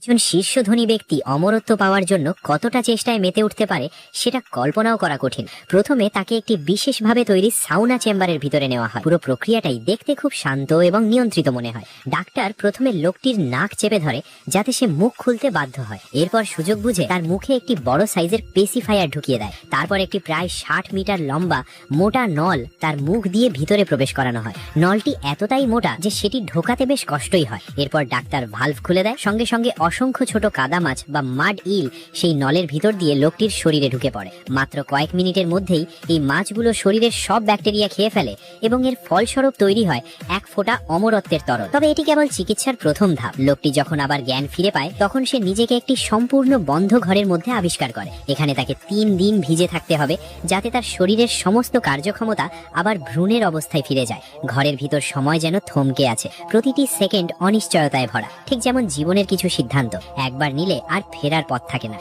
একজন শীর্ষ ধনী ব্যক্তি অমরত্ব পাওয়ার জন্য কতটা চেষ্টায় মেতে উঠতে পারে সেটা কল্পনাও করা কঠিন। প্রথমে তাকে একটি বিশেষভাবে তৈরি সাউনা চেম্বারের ভিতরে নেওয়া হয়। পুরো প্রক্রিয়াটাই দেখতে খুব শান্ত এবং নিয়ন্ত্রিত মনে হয়। ডাক্তার প্রথমে লোকটির নাক চেপে ধরে যাতে সে মুখ খুলতে বাধ্য হয়। এরপর সুযোগ বুঝে তার মুখে একটি বড় সাইজের পেসিফায়ার ঢুকিয়ে দেয়। তারপর একটি প্রায় 60 মিটার লম্বা মোটা নল তার মুখ দিয়ে ভিতরে প্রবেশ করানো হয়। নলটি এতটাই মোটা যে সেটি ঢোকাতে বেশ কষ্টই হয়। এরপর ডাক্তার ভালভ খুলে দেয়। সঙ্গে সঙ্গে অসংখ্য ছোট কাদামাছ বা মাড ইল সেই নলের ভিতর দিয়ে লোকটির শরীরে ঢুকে পড়ে। মাত্র কয়েক মিনিটের মধ্যেই এই মাছগুলো শরীরের সব ব্যাকটেরিয়া খেয়ে ফেলে এবং এর ফলস্বরূপ তৈরি হয় এক ফোঁটা অমরত্বের তরল। তবে এটি কেবল চিকিৎসার প্রথম ধাপ। লোকটি যখন আবার জ্ঞান ফিরে পায় তখন সে নিজেকে একটি সম্পূর্ণ বন্ধ ঘরের মধ্যে আবিষ্কার করে। এখানে তাকে 3 দিন ভিজে থাকতে হবে যাতে তার শরীরের সমস্ত কার্যক্ষমতা আবার ভ্রূণের অবস্থায় ফিরে যায়। ঘরের ভিতর সময় যেন থমকে আছে, প্রতিটি সেকেন্ড অনিশ্চয়তায় ভরা, ঠিক যেমন জীবনের কিছু সিদ্ধান্ত একবার নিলে আর ফেরার পথ থাকে না।